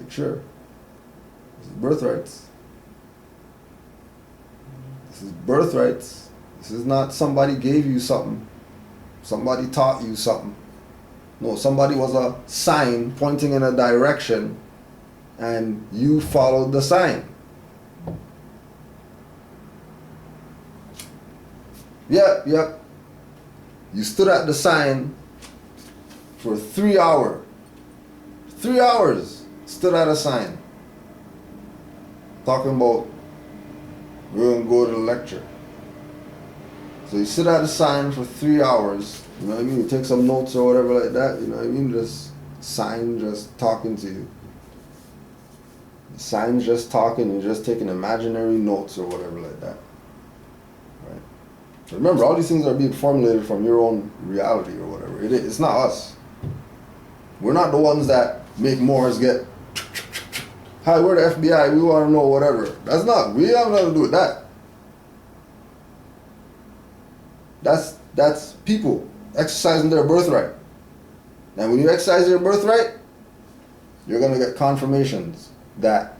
Make sure. This is birthrights. This is birthrights. This is not somebody gave you something. Somebody taught you something. No, somebody was a sign pointing in a direction and you followed the sign. Yep. You stood at the sign for 3 hours. 3 hours stood at a sign. Talking about we're going to go to the lecture. So you sit at a sign for 3 hours. You know what I mean? You take some notes or whatever like that. You know what I mean? Just sign just talking to you. The sign's just talking. You're just taking imaginary notes or whatever like that. Right? Remember, all these things are being formulated from your own reality or whatever. It's not us. We're not the ones that make Moors get, hi, we're the FBI, we want to know whatever. That's not, we have nothing to do with that. That's people exercising their birthright. And when you exercise your birthright, you're going to get confirmations that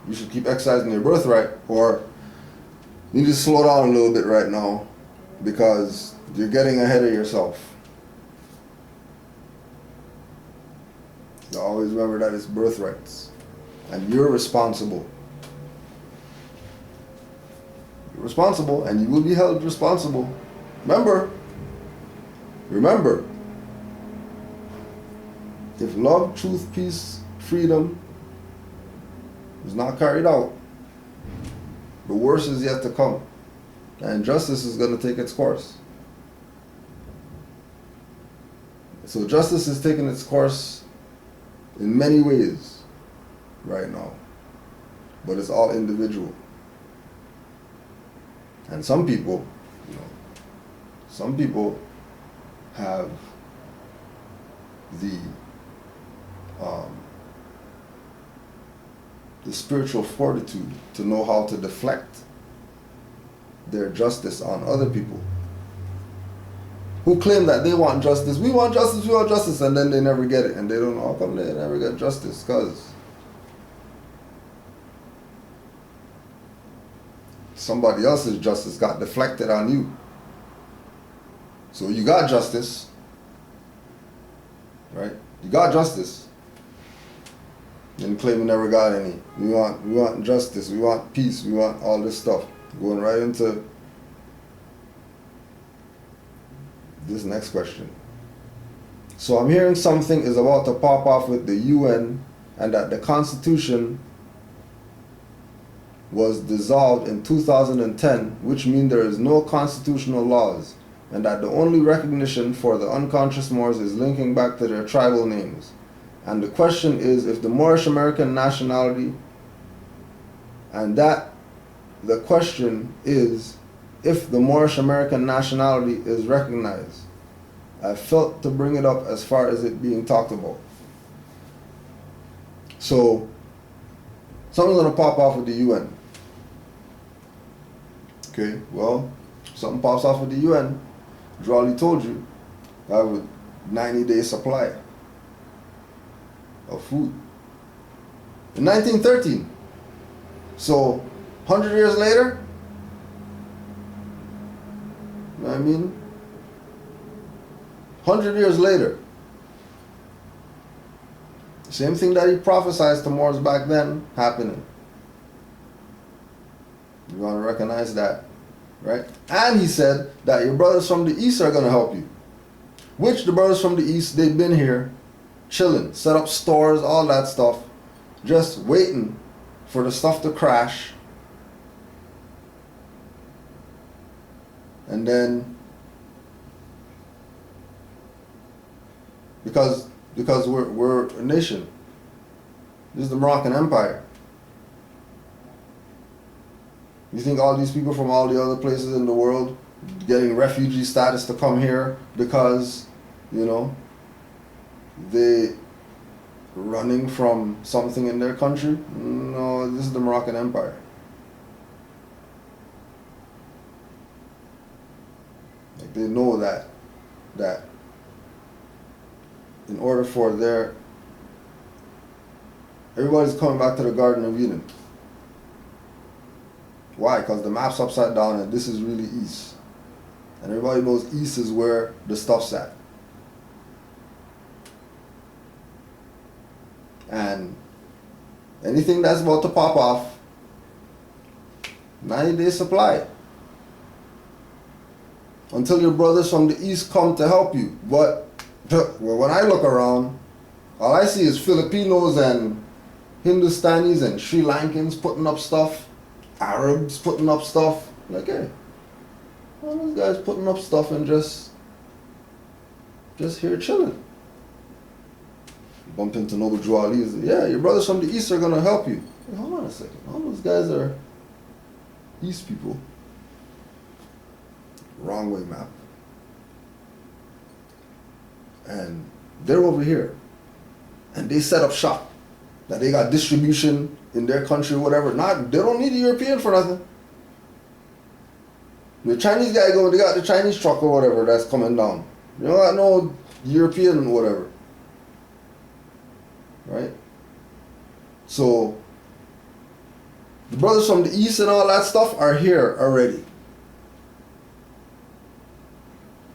you should keep exercising your birthright, or you need to slow down a little bit right now because you're getting ahead of yourself. So always remember that it's birthrights. And you're responsible. You're responsible and you will be held responsible. Remember, if love, truth, peace, freedom is not carried out, the worst is yet to come. And justice is going to take its course. So justice is taking its course in many ways right now. But it's all individual. And some people, have the spiritual fortitude to know how to deflect their justice on other people who claim that they want justice. We want justice, and then they never get it. And they don't know how come they never get justice, because somebody else's justice got deflected on you. So you got justice, right? You got justice, and claim you never got any. We want justice, we want peace, we want all this stuff. Going right into this next question. So I'm hearing something is about to pop off with the UN, and that the Constitution was dissolved in 2010, which means there is no constitutional laws, and that the only recognition for the unconscious Moors is linking back to their tribal names. And the question is if the Moorish American nationality, and that the question is if the Moorish American nationality is recognized. I felt to bring it up as far as it being talked about. So, something's going to pop off with the UN. Okay, well, something pops off with the UN. Drawley told you, I have a 90-day supply of food. In 1913. So, 100 years later, you know what I mean? 100 years later, same thing that he prophesied to Moors back then happening. You want to recognize that, right? And he said that your brothers from the east are going to help you. Which the brothers from the east, they've been here chilling, set up stores, all that stuff, just waiting for the stuff to crash. And then, because we're a nation. This is the Moroccan Empire. You think all these people from all the other places in the world getting refugee status to come here because, they running from something in their country? No, this is the Moroccan Empire. Like, they know that in order for their Everybody's coming back to the Garden of Eden. Why? Because the map's upside down and this is really east. And everybody knows east is where the stuff's at. And anything that's about to pop off, 90-day supply. Until your brothers from the east come to help you. But when I look around, all I see is Filipinos and Hindustanis and Sri Lankans putting up stuff, Arabs putting up stuff. Like, hey, all those guys putting up stuff and just here chilling. Bump into Noble Drew Ali. Yeah, your brothers from the east are gonna help you. Hey, hold on a second. All those guys are east people. Wrong way map. And they're over here. And they set up shop. That they got distribution in their country or whatever. They don't need a European for nothing. The Chinese guy they got the Chinese truck or whatever that's coming down. You don't got no European whatever. Right? So the brothers from the east and all that stuff are here already.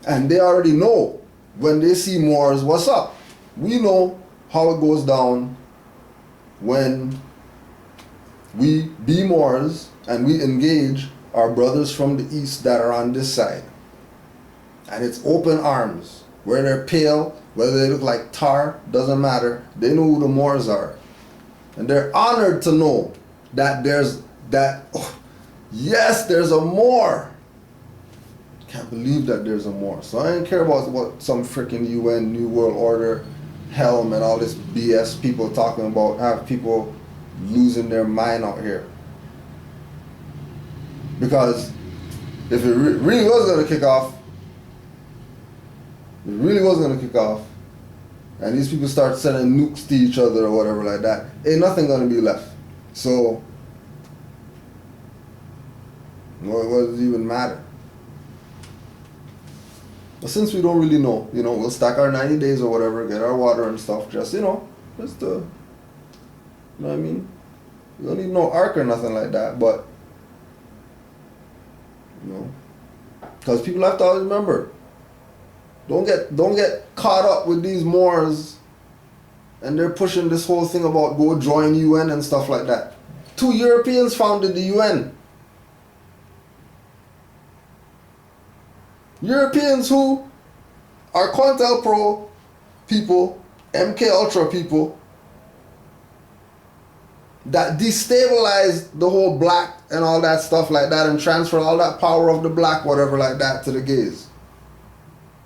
And they already know when they see Moors, what's up. We know how it goes down when we be Moors and we engage our brothers from the east that are on this side. And it's open arms. Where they're pale, whether they look like tar, doesn't matter. They know who the Moors are. And they're honored to know that there's a Moor. Can't believe that there's a Moor. So I don't care about what some freaking UN, New World Order, helm and all this BS people talking about, have people losing their mind out here. Because if it really was going to kick off, and these people start sending nukes to each other or whatever like that, ain't nothing going to be left. So, what does it even matter? But since we don't really know, we'll stack our 90 days or whatever, get our water and stuff, just you know what I mean? We don't need no ark or nothing like that, but, because people have to always remember, don't get caught up with these Moors and they're pushing this whole thing about go join UN and stuff like that. 2 Europeans founded the UN. Europeans who are COINTELPRO people, MK Ultra people, that destabilize the whole black and all that stuff like that and transfer all that power of the black, whatever like that, to the gays.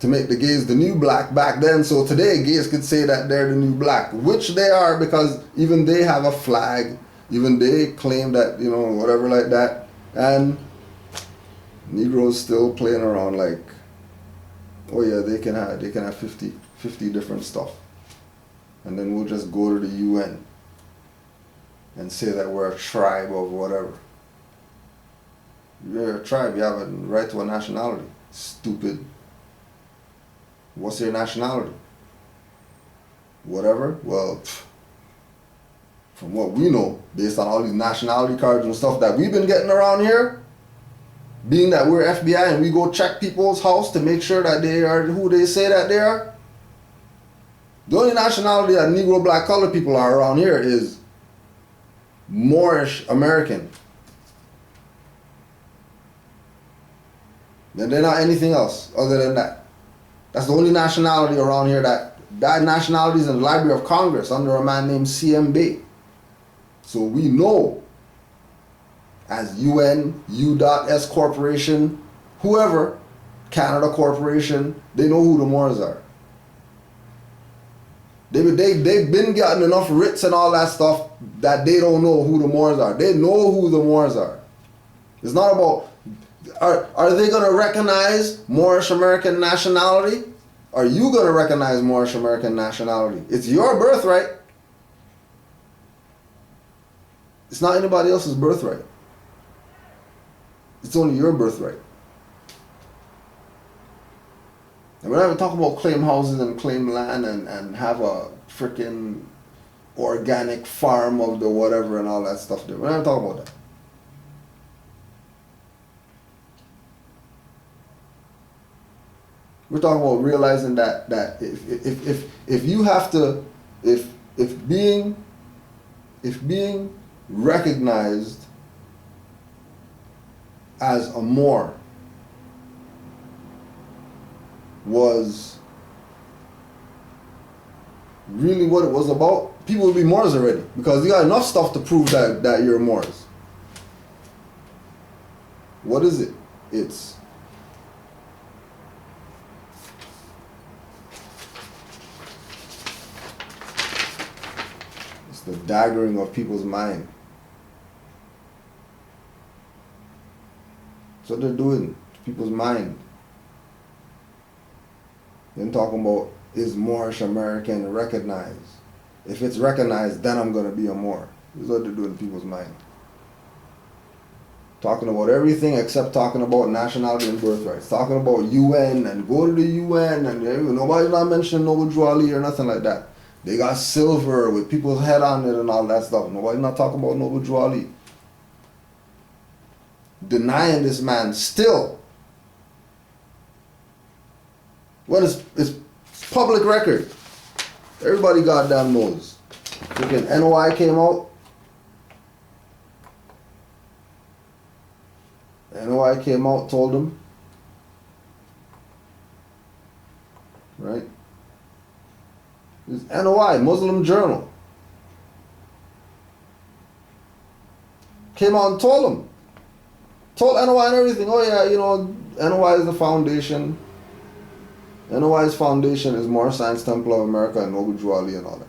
To make the gays the new black back then. So today gays could say that they're the new black, which they are, because even they have a flag, even they claim that, whatever like that. And Negroes still playing around like, oh yeah, they can have 50 different stuff. And then we'll just go to the UN and say that we're a tribe of whatever. You're a tribe, you have a right to a nationality. Stupid. What's your nationality? Whatever? Well, from what we know, based on all these nationality cards and stuff that we've been getting around here, being that we're FBI and we go check people's house to make sure that they are who they say that they are, the only nationality that Negro, black, colored people are around here is Moorish American. Then they're not anything else other than that. That's the only nationality around here that nationality is in the Library of Congress under a man named CMB. So we know as UN, U.S. Corporation, whoever, Canada Corporation, they know who the Moors are. They've been getting enough writs and all that stuff that they don't know who the Moors are. They know who the Moors are. It's not about, are they going to recognize Moorish American nationality? Are you going to recognize Moorish American nationality? It's your birthright. It's not anybody else's birthright. It's only your birthright. And we're not even talking about claim houses and claim land and have a freaking organic farm of the whatever and all that stuff there. We're not talking about that. We're talking about realizing that if you have to, if being recognized as a Moor was really what it was about, people would be Moors already, because you got enough stuff to prove that you're Moors. What is it? It's the daggering of people's mind. That's what they're doing to people's mind. Then talking about, is Moorish American recognized? If it's recognized, then I'm going to be a Moor. This is what they're doing to people's mind. Talking about everything except talking about nationality and birthrights. Talking about UN and go to the UN and nobody's not mentioning Noble Drew Ali or nothing like that. They got silver with people's head on it and all that stuff. Nobody's not talking about Noble Drew Ali. Denying this man still. When it's public record. Everybody goddamn knows. Freaking NOI came out. NOI came out, told them. Right? It's NOI, Muslim Journal. Came out and told them. Told NOI and everything. Oh yeah, NOI is the foundation. NOI's foundation is Moorish Science Temple of America and Noble Drew Ali and all that.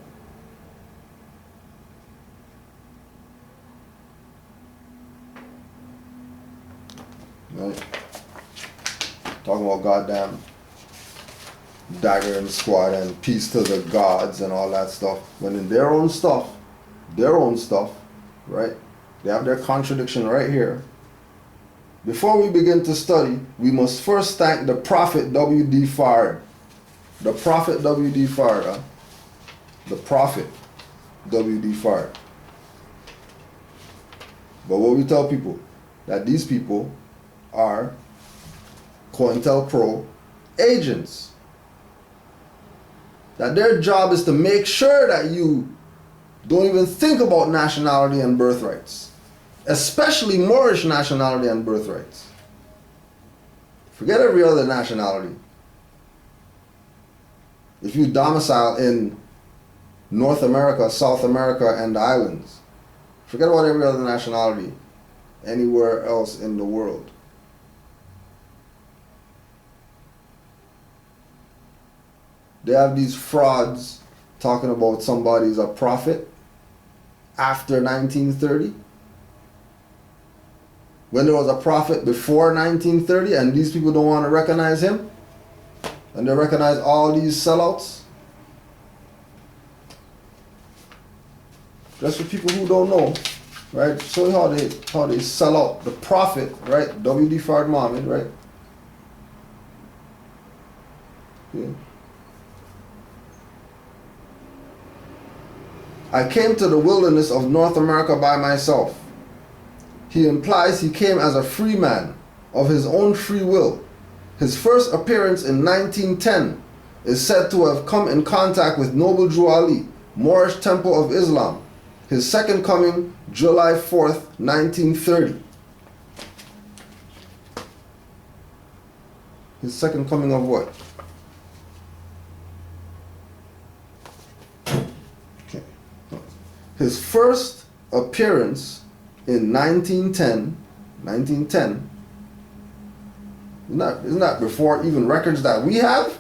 Right? Talking about goddamn dagger and squad and peace to the gods and all that stuff. When in their own stuff, right? They have their contradiction right here. Before we begin to study, we must first thank the Prophet W.D. Fard. The Prophet W.D. Fard, huh? The Prophet W.D. Fard. But what we tell people, that these people are COINTELPRO agents. That their job is to make sure that you don't even think about nationality and birthrights. Especially Moorish nationality and birthrights. Forget every other nationality. If you domicile in North America, South America, and the islands, forget about every other nationality anywhere else in the world. They have these frauds talking about somebody's a prophet after 1930. When there was a prophet before 1930 and these people don't want to recognize him, and they recognize all these sellouts. That's for people who don't know, right? Show you how they sell out the prophet, right? W.D. Fard Muhammad, right? Yeah. I came to the wilderness of North America by myself. He implies he came as a free man of his own free will. His first appearance in 1910 is said to have come in contact with Noble Drew Ali, Moorish Temple of Islam. His second coming, July 4th, 1930. His second coming of what? Okay. His first appearance in 1910, isn't that before even records that we have?